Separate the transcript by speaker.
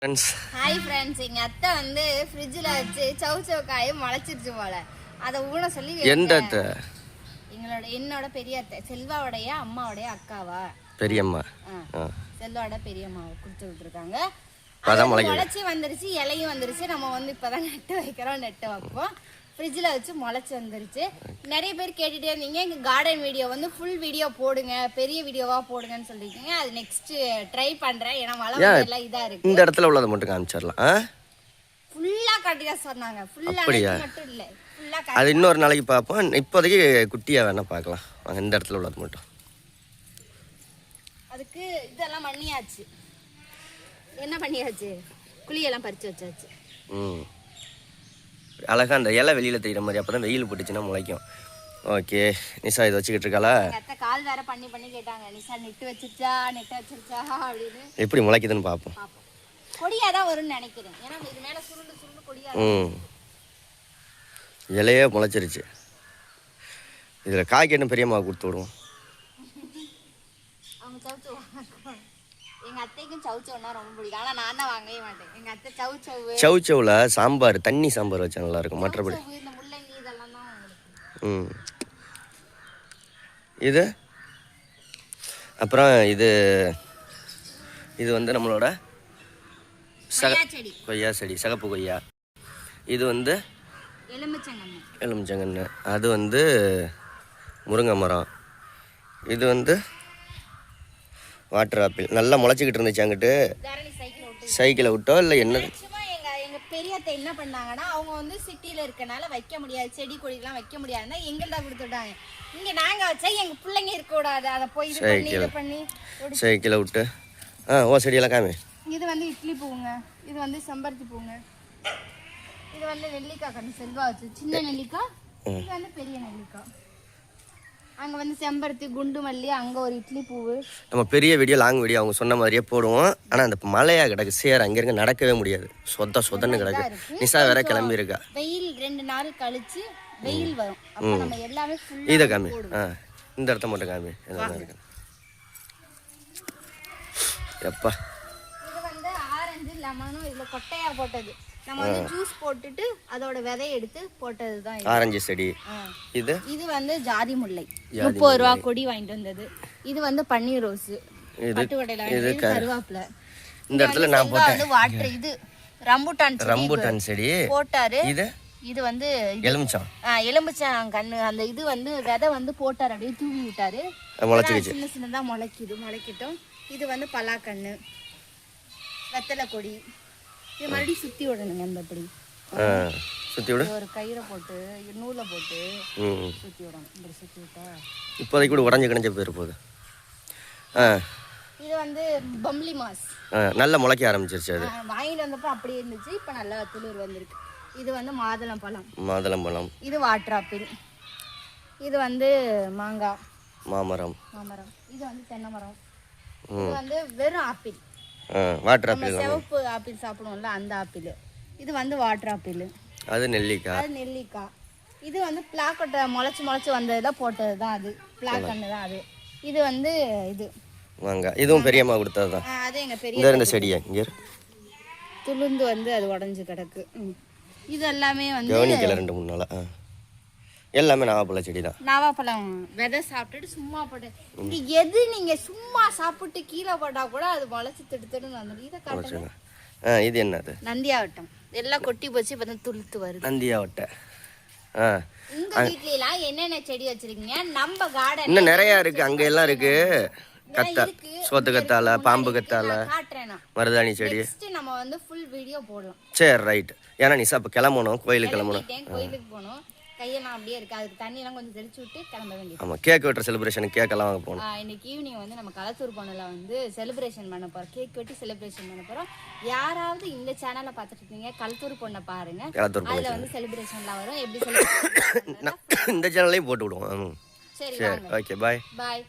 Speaker 1: Hi friends, எங்க அத்தை வந்து ஃப்ரிட்ஜில் வச்சு சவு காயை முளைச்சிருச்சு போல. அதை ஊன சொல்லி
Speaker 2: எந்த அத்தை?
Speaker 1: என்னோட பெரிய அத்தை, செல்வாவுடைய அம்மாவுடைய அக்காவா
Speaker 2: பெரியம்மா.
Speaker 1: செல்வாவோட பெரியம்மாவை கொடுத்து விட்டுருக்காங்க. அதை முளைச்சி வந்துருச்சு, இலையும் வந்துருச்சு. நம்ம வந்து இப்போதான் நெட்டு வைக்கிறோம், நெட்டு வைப்போம். ஃப்ரிட்ஜில் வச்சு முளைச்சி வந்துருச்சு. நிறைய பேர் கேட்டுகிட்டே இருந்தீங்க, எங்கள் கார்டன் வீடியோ வந்து ஃபுல் வீடியோ போடுங்க, பெரிய வீடியோவாக போடுங்கன்னு சொல்லியிருக்கீங்க. அது நெக்ஸ்ட் ட்ரை பண்ணுறேன். ஏன்னா மழை எல்லாம் இதாக இருக்குது.
Speaker 2: இந்த இடத்துல உள்ளதை மட்டும் காமிச்சிடலாம்.
Speaker 1: ஃபுல்லாக காட்டிதான் சொன்னாங்க. ஃபுல்லாக மட்டும் இல்லை, ஃபுல்லாக
Speaker 2: அது இன்னொரு நாளைக்கு பார்ப்போம். இப்போதைக்கு குட்டியாக வேணால் பார்க்கலாம். இந்த இடத்துல உள்ளது மட்டும்.
Speaker 1: அதுக்கு இதெல்லாம் பண்ணியாச்சு. என்ன பண்ணியாச்சு? குழியெல்லாம் பறித்து வச்சாச்சு.
Speaker 2: அழகா அந்த இலை வெளியில் தெரியுற மாதிரி, அப்போ தான் வெயில் போட்டுச்சுன்னா முளைக்கும். ஓகே, நிஷா இதை வச்சுக்கிட்டு இருக்காளா?
Speaker 1: கால் வேற பண்ணி பண்ணி கேட்டாங்க, நிஷா நெட்டு வச்சிருச்சா அப்படின்னு.
Speaker 2: எப்படி முளைக்குதுன்னு பார்ப்போம்.
Speaker 1: கொடியாக தான் வரும்னு நினைக்கிறேன். ஏன்னா இது மேலே சுருண்டு சுருண்டு கொடியா.
Speaker 2: இலையே முளைச்சிருச்சு. இதில் காய்கறின்னு பெரியம்மா கொடுத்து விடுவோம்.
Speaker 1: அவங்க சவுச்சவு, எங்கள் அத்தைக்கும் சவுச்சவுனா ரொம்ப பிடிக்கும். ஆனால் நான் தான் வாங்கவே மாட்டேன். எங்கள் அத்தை
Speaker 2: சவுச்சவுல சாம்பார், தண்ணி சாம்பார் வச்சா நல்லா இருக்கும். மற்றபடி
Speaker 1: இந்த முள்ளங்கி இதெல்லாம் தான்.
Speaker 2: இது அப்புறம் இது வந்து நம்மளோட கொய்யா செடி, சகப்பு கொய்யா. இது வந்து எலுமிச்சங்கன்று. அது வந்து முருங்கை மரம். இது வந்து வாட்டர் ஆப்பிள். நல்லா முளைச்சிக்கிட்டு இருந்துச்சு. அங்கிட்டு சைக்கிளை விட்டோம் இல்லை என்ன?
Speaker 1: எங்க பெரியத்தை என்ன பண்ணாங்கன்னா, அவங்க வந்து சிட்டியில இருக்கனால வைக்க முடியாது, செடி கொடிலாம் வைக்க முடியாதுன்னா எங்கள்கிட்ட கொடுத்துட்டாங்க. இங்க நாங்க வச்சா எங்க பிள்ளைங்க இருக்க கூடாது, அதை போய் இது பண்ணி
Speaker 2: சைக்கிளை விட்டு. செடியெல்லாம் காமி.
Speaker 1: இது வந்து இட்லி பூங்க, இது வந்து செம்பருத்தி பூங்க, இது வந்து நெல்லிக்காய் கண்ணு செல்வா வச்சு சின்ன நெல்லிக்காய், இது வந்து பெரிய நெல்லிக்காய். அங்கே வந்து செம்பருத்தி, குண்டு மல்லி, அங்கே ஒரு இட்லி பூவு.
Speaker 2: நம்ம பெரிய வீடியோ, லாங் வீடியோ அவங்க சொன்ன மாதிரியே போடுவோம். ஆனால் அந்த மழையாக கிடக்கு, சேர் அங்கே நடக்கவே முடியாது, சொதன்னு கிடக்கு. நிஷா வேற கிளம்பி இருக்கா.
Speaker 1: வெயில் 2 நாள் கழிச்சு வெயில் வரும். அப்போ நம்ம எல்லாமே
Speaker 2: இதை காமி. இந்த இடத்த மட்டும் காமி. இருக்கு எப்பா.
Speaker 1: இது வந்து ஆரஞ்சு லெமனும் இதில் கொட்டையாக போட்டது. நம்ம வந்து ஜூஸ் போட்டுட்டு அதோட விதை எடுத்து போட்டது தான்
Speaker 2: ஆரஞ்சு செடி. இது
Speaker 1: வந்து ஜாதி முல்லை, 30 ரூபா கொடி வாங்கிட்டு வந்தது. இது வந்து பன்னீர் ரோஸ், பட்டுக்கடையில கருவேப்பிலை.
Speaker 2: இந்த இடத்துல நான் போட்டேன்
Speaker 1: வந்து வாட்டர். இது ரம்புட்டான் செடி போட்டாரு. இது வந்து எலுமிச்சம் கண்ணு. அந்த இது வந்து விதை வந்து போட்டாரு, அப்படியே தூவி விட்டாரு. சின்ன சின்னதா முளைக்கிட்டோம். இது வந்து பலாக்கண்ணு, வெத்தலை கொடி. இது மறுபடியும் சுத்தி விடணுங்க. அந்த அப்படி
Speaker 2: சுத்தி விட
Speaker 1: ஒரு கயிறை போட்டு நூலை போட்டு சுத்தி விடணும். இப்படி சுத்தி விட்டா
Speaker 2: இப்போதைக்கு கூட உடஞ்சி கிடஞ்ச போயிரு போகுது.
Speaker 1: இது வந்து பம்லி மாஸ்,
Speaker 2: நல்ல முளைக்க ஆரம்பிச்சிருச்சு. அது
Speaker 1: வாங்கிட்டு வந்தப்போ அப்படியே இருந்துச்சு, இப்போ நல்லா துளிர் வந்திருக்கு. இது வந்து
Speaker 2: மாதுளம்பழம்.
Speaker 1: இது வாட்டர் ஆப்பிள். இது வந்து
Speaker 2: மாமரம்.
Speaker 1: இது வந்து தென்னை மரம். இது வந்து வெறும் ஆப்பிள்,
Speaker 2: வாட்டர் ஆப்பிள்.
Speaker 1: சிவப்பு ஆப்பிள் சாப்பிடுவோம்ல, அந்த ஆப்பிள். இது வந்து வாட்டர் ஆப்பிள்.
Speaker 2: அது நெல்லிக்காய்.
Speaker 1: இது வந்து பிளாக்கொட்டை முளைச்சு வந்ததுல போட்டது தான். அது பிளாக் கண்ணு தான் அது. இது வந்து இது
Speaker 2: மாங்காய். இதுவும் பெரியம்மா கொடுத்தது தான்.
Speaker 1: அது எங்க பெரிய
Speaker 2: இந்த செடியா இங்க
Speaker 1: துளுந்து வந்து அது உடஞ்சு கிடக்கு. இது எல்லாமே வந்து
Speaker 2: கவனிக்கல 2-3 நாளா. எல்லாமே நாவாப்பழ செடி தான்.
Speaker 1: நாவாப்பழம் விதை சாப்பிட்டுட்டு சும்மா போட்டு இங்க எது நீங்க சும்மா சாப்பிட்டு கீழே போட்டா கூட அது முளைச்சு திடுத்துன்னு வந்துடும். இதை காட்டுங்க.
Speaker 2: இது என்னது?
Speaker 1: நந்தியாவட்டம். எல்லாம் கொட்டி போச்சு, இப்ப துளுத்து வருது.
Speaker 2: நந்தியாவட்டை.
Speaker 1: உங்க வீட்ல எல்லாம் என்னென்ன செடி வச்சிருக்கீங்க? நம்ம கார்டன்
Speaker 2: இன்னும் நிறைய இருக்கு. அங்க எல்லாம் இருக்கு. சோத்து கத்தால, பாம்பு கத்தால, மருதாணி செடி.
Speaker 1: நம்ம வந்து ஃபுல் வீடியோ போடலாம்.
Speaker 2: சரி, ரைட். ஏன்னா நிஷா இப்ப கிளம்பணும், கோயிலுக்கு
Speaker 1: போகணும். கையெல்லாம் அப்படியே இருக்கு, அதுக்கு தண்ணி எல்லாம் கொஞ்சம் தெளிச்சு விட்டு கிளம்ப வேண்டியது.
Speaker 2: ஆமா, கேக் வெட்டுற செலிப்ரேஷன், கேக் எல்லாம் வாங்க போகணும்.
Speaker 1: இன்னைக்கு ஈவினிங் வந்து நம்ம களத்தூர் போனல வந்து செலிப்ரேஷன் பண்ண போறோம். கேக் வெட்டி செலிப்ரேஷன் பண்ண போறோம். யாராவது இந்த சேனலை பார்த்துட்டு இருக்கீங்க, களத்தூர் பொண்ணை பாருங்க. அதுல வந்து செலிப்ரேஷன்லாம் வரும். எப்படி செலிப்ரேஷன்
Speaker 2: இந்த சேனல்லையும் போட்டு விடுவோம்.
Speaker 1: சரி,
Speaker 2: ஓகே, பாய்.